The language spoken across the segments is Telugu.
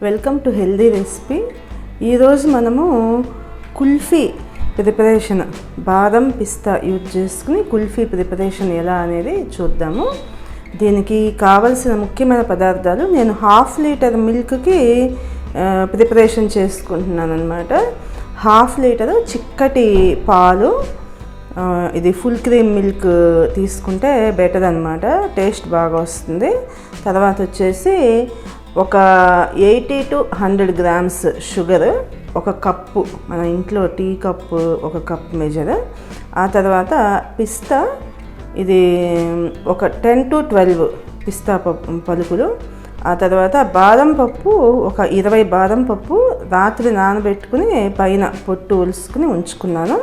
Welcome to healthy recipe. ఈరోజు మనము కుల్ఫీ ప్రిపరేషన్ బాదం పిస్తా యూజ్ చేసుకుని కుల్ఫీ ప్రిపరేషన్ ఎలా అనేది చూద్దాము. దీనికి కావలసిన ముఖ్యమైన పదార్థాలు నేను 1/2 లీటర్ మిల్క్కి ప్రిపరేషన్ చేసుకుంటున్నాను అనమాట. 1/2 లీటరు చిక్కటి పాలు, ఇది ఫుల్ క్రీమ్ మిల్క్ తీసుకుంటే బెటర్ అనమాట, టేస్ట్ బాగా వస్తుంది. తర్వాత వచ్చేసి ఒక 80 to 100 grams షుగర్, ఒక కప్పు, మన ఇంట్లో టీ కప్పు ఒక కప్ మెజర్. ఆ తర్వాత పిస్తా, ఇది ఒక 10 to 12 పిస్తా పలుకులు. ఆ తర్వాత బాదం పప్పు ఒక 20 బాదం పప్పు రాత్రి నానబెట్టుకుని పైన పొట్టు ఒలుసుకుని ఉంచుకున్నాను.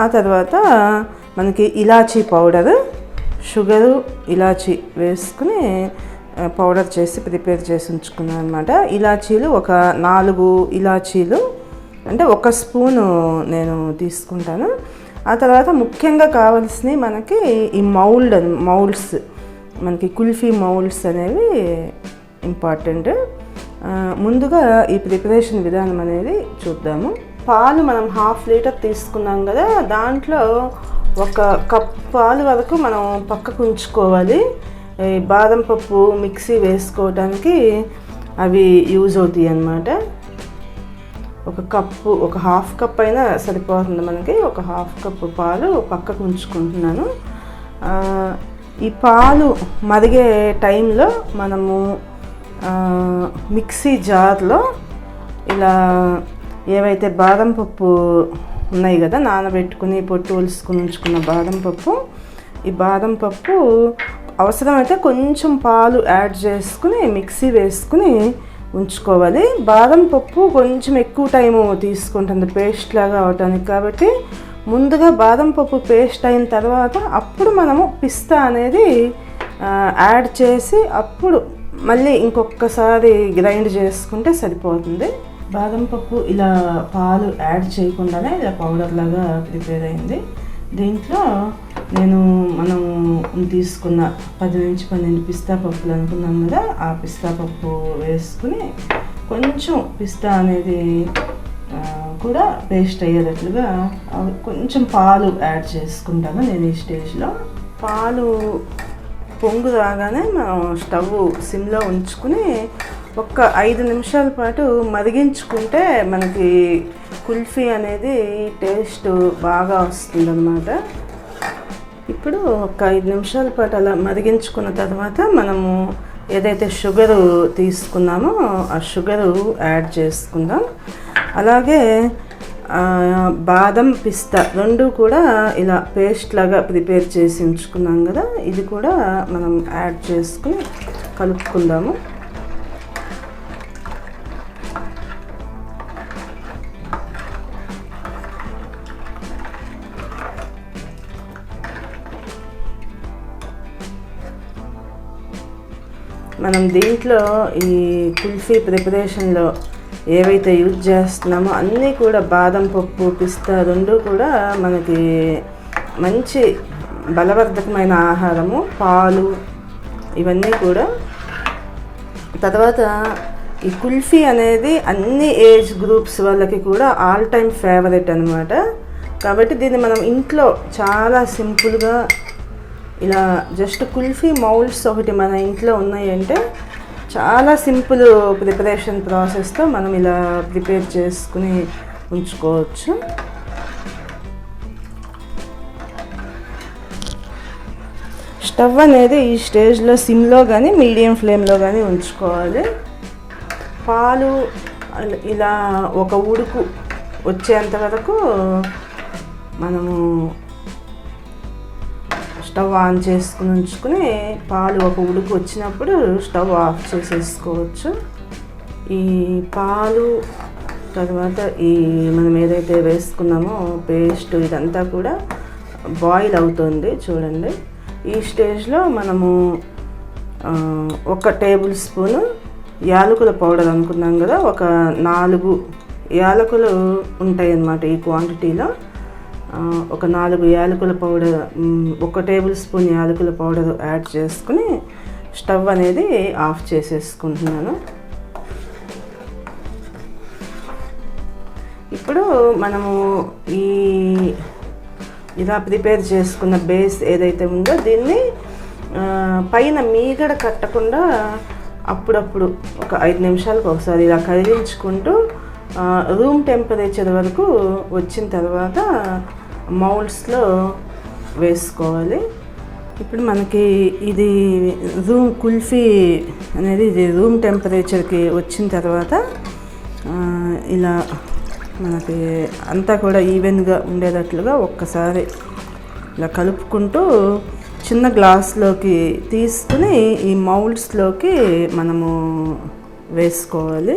ఆ తర్వాత మనకి ఇలాచీ పౌడరు, షుగరు, ఇలాచీ వేసుకుని పౌడర్ చేసి ప్రిపేర్ చేసి ఉంచుకున్నాను అనమాట. ఇలాచీలు ఒక 4 ఇలాచీలు, అంటే 1 స్పూను నేను తీసుకుంటాను. ఆ తర్వాత ముఖ్యంగా కావాల్సినవి మనకి ఈ మౌల్డ్స్, మనకి కుల్ఫీ మౌల్డ్స్ అనేవి ఇంపార్టెంట్. ముందుగా ఈ ప్రిపరేషన్ విధానం అనేది చూద్దాము. పాలు మనం 1/2 లీటర్ తీసుకున్నాం కదా, దాంట్లో 1 కప్ పాలు వరకు మనం పక్కకు ఉంచుకోవాలి. బాదం పప్పు మిక్సీ వేసుకోవడానికి అవి యూజ్ అవుతాయి అన్నమాట. 1 కప్పు, ఒక 1/2 కప్ అయినా సరిపోతుంది మనకి. ఒక 1/2 కప్పు పాలు పక్కకు ఉంచుకుంటున్నాను. ఈ పాలు మరిగే టైంలో మనము మిక్సీ జార్లో ఇలా ఏవైతే బాదం పప్పు ఉన్నాయి కదా, నానబెట్టుకుని పొట్టు ఒలుసుకుని ఉంచుకున్న బాదం పప్పు, ఈ బాదం పప్పు అవసరమైతే కొంచెం పాలు యాడ్ చేసుకుని మిక్సీ వేసుకుని ఉంచుకోవాలి. బాదం పప్పు కొంచెం ఎక్కువ టైము తీసుకుంటుంది పేస్ట్ లాగా అవటానికి, కాబట్టి ముందుగా బాదం పప్పు పేస్ట్ అయిన తర్వాత అప్పుడు మనము పిస్తా అనేది యాడ్ చేసి అప్పుడు మళ్ళీ ఇంకొకసారి గ్రైండ్ చేసుకుంటే సరిపోతుంది. బాదం పప్పు ఇలా పాలు యాడ్ చేయకుండానే ఇలా పౌడర్ లాగా ప్రిపేర్ అయింది. దీంట్లో మనం తీసుకున్న 10 నుంచి 12 పిస్తా పప్పులు అనుకున్నాం కదా, ఆ పిస్తా పప్పు వేసుకుని కొంచెం పిస్తా అనేది కూడా పేస్ట్ అయ్యేటట్లుగా కొంచెం పాలు యాడ్ చేసుకుంటాను నేను ఈ స్టేజ్లో. పాలు పొంగు రాగానే మనం స్టవ్ సిమ్లో ఉంచుకుని ఒక 5 నిమిషాల పాటు మరిగించుకుంటే మనకి కుల్ఫీ అనేది టేస్ట్ బాగా వస్తుందన్నమాట. ఇప్పుడు ఒక 5 నిమిషాల పాటు అలా మరిగించుకున్న తర్వాత మనము ఏదైతే షుగరు తీసుకున్నామో ఆ షుగరు యాడ్ చేసుకుందాం. అలాగే బాదం పిస్తా 2 కూడా ఇలా పేస్ట్ లాగా ప్రిపేర్ చేసి ఉంచుకున్నాం కదా, ఇది కూడా మనం యాడ్ చేసుకుని కలుపుకుందాము. మనం దీంట్లో ఈ కుల్ఫీ ప్రిపరేషన్లో ఏవైతే యూజ్ చేస్తున్నామో అన్నీ కూడా బాదం పప్పు, పిస్తా 2 కూడా మనకి మంచి బలవర్ధకమైన ఆహారము, పాలు ఇవన్నీ కూడా. తర్వాత ఈ కుల్ఫీ అనేది అన్ని ఏజ్ గ్రూప్స్ వాళ్ళకి కూడా ఆల్ టైమ్ ఫేవరెట్ అనమాట. కాబట్టి దీన్ని మనం ఇంట్లో చాలా సింపుల్గా ఇలా జస్ట్ కుల్ఫీ మౌల్డ్స్ ఒకటి మన ఇంట్లో ఉన్నాయంటే చాలా సింపుల్ ప్రిపరేషన్ ప్రాసెస్తో మనం ఇలా ప్రిపేర్ చేసుకుని ఉంచుకోవచ్చు. స్టవ్ అనేది ఈ స్టేజ్లో సిమ్లో కానీ మీడియం ఫ్లేమ్లో కానీ ఉంచుకోవాలి. పాలు ఇలా ఒక ఉడుకు వచ్చేంత వరకు మనము స్టవ్ ఆన్ చేసుకుని ఉంచుకుని పాలు ఒక ఉడుకు వచ్చినప్పుడు స్టవ్ ఆఫ్ చేసేసుకోవచ్చు. ఈ పాలు తర్వాత ఈ మనం ఏదైతే వేసుకున్నామో పేస్ట్ ఇదంతా కూడా బాయిల్ అవుతుంది చూడండి. ఈ స్టేజ్లో మనము 1 టేబుల్ స్పూను యాలకుల పౌడర్ అనుకున్నాం కదా, ఒక 4 యాలకులు ఉంటాయి అన్నమాట ఈ క్వాంటిటీలో. ఒక 4 యాలకుల పౌడర్, 1 టేబుల్ స్పూన్ యాలకుల పౌడర్ యాడ్ చేసుకుని స్టవ్ అనేది ఆఫ్ చేసేసుకుంటున్నాను. మనము ఈ ఇలా ప్రిపేర్ చేసుకున్న బేస్ ఏదైతే ఉందో దీన్ని పైన మీగడ కట్టకుండా అప్పుడప్పుడు ఒక 5 నిమిషాలకు ఒకసారి ఇలా కదిలించుకుంటూ రూమ్ టెంపరేచర్ వరకు వచ్చిన తర్వాత మౌల్డ్స్లో వేసుకోవాలి. ఇప్పుడు మనకి ఇది కుల్ఫీ అనేది ఇది రూమ్ టెంపరేచర్కి వచ్చిన తర్వాత ఇలా మనకి అంతా కూడా ఈవెన్గా ఉండేటట్లుగా ఒక్కసారి ఇలా కలుపుకుంటూ చిన్న గ్లాస్లోకి తీసుకుని ఈ మౌల్డ్స్లోకి మనము వేసుకోవాలి.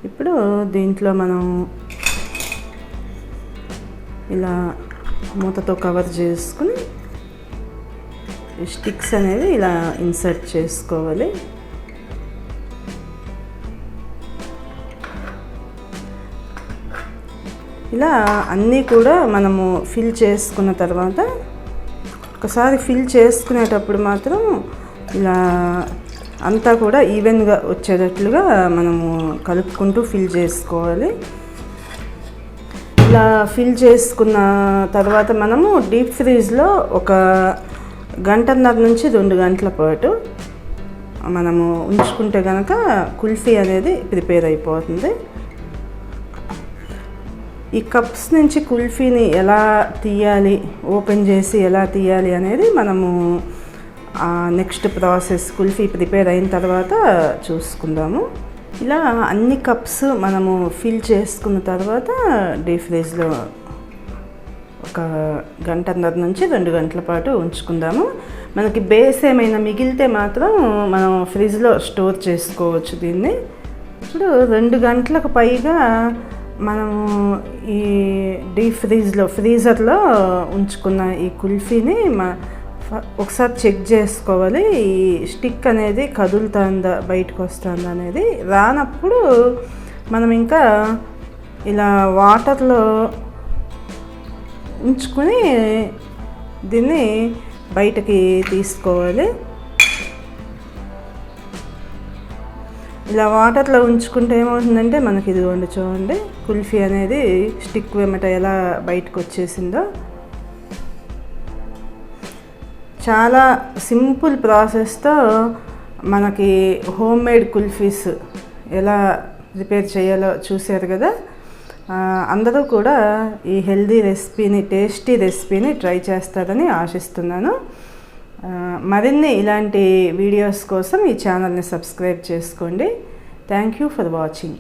ఇప్పుడు దీంట్లో మనం ఇలా మూతతో కవర్ చేసుకుని స్టిక్స్ అనేవి ఇలా ఇన్సర్ట్ చేసుకోవాలి. ఇలా అన్నీ కూడా మనము ఫిల్ చేసుకున్న తర్వాత ఒకసారి ఫిల్ చేసుకునేటప్పుడు మాత్రం ఇలా అంతా కూడా ఈవెన్గా వచ్చేటట్లుగా మనము కలుపుకుంటూ ఫిల్ చేసుకోవాలి. ఇలా ఫిల్ చేసుకున్న తర్వాత మనము డీప్ ఫ్రీజ్లో ఒక 1.5 నుంచి 2 గంటల పాటు మనము ఉంచుకుంటే కనుక కుల్ఫీ అనేది ప్రిపేర్ అయిపోతుంది. ఈ కప్స్ నుంచి కుల్ఫీని ఎలా తీయాలి, ఓపెన్ చేసి ఎలా తీయాలి అనేది మనము నెక్స్ట్ ప్రాసెస్ కుల్ఫీ ప్రిపేర్ అయిన తర్వాత చూసుకుందాము. ఇలా అన్ని కప్స్ మనము ఫిల్ చేసుకున్న తర్వాత డీప్ ఫ్రీజ్లో ఒక 1.5 నుంచి 2 గంటల పాటు ఉంచుకుందాము. మనకి బేస్ ఏమైనా మిగిలితే మాత్రం మనం ఫ్రిడ్జ్లో స్టోర్ చేసుకోవచ్చు దీన్ని. ఇప్పుడు 2 గంటలకు పైగా మనము ఈ డీప్ ఫ్రీజర్లో ఉంచుకున్న ఈ కుల్ఫీని ఒకసారి చెక్ చేసుకోవాలి. ఈ స్టిక్ అనేది కదులుతుందా, బయటకు వస్తుందా అనేది. రానప్పుడు మనం ఇంకా ఇలా వాటర్లో ఉంచుకొని దీన్ని బయటకి తీసుకోవాలి. ఇలా వాటర్లో ఉంచుకుంటే ఏమవుతుందంటే మనకి ఇదిగోండి చూడండి కుల్ఫీ అనేది స్టిక్ వెంబట ఎలా బయటకు వచ్చేసిందో. చాలా సింపుల్ ప్రాసెస్తో మనకి హోమ్ మేడ్ కుల్ఫీస్ ఎలా ప్రిపేర్ చేయాలో చూశారు కదా. అందరూ కూడా ఈ హెల్దీ రెసిపీని, టేస్టీ రెసిపీని ట్రై చేస్తారని ఆశిస్తున్నాను. మరిన్ని ఇలాంటి వీడియోస్ కోసం ఈ ఛానల్ని సబ్స్క్రైబ్ చేసుకోండి. Thank you for watching.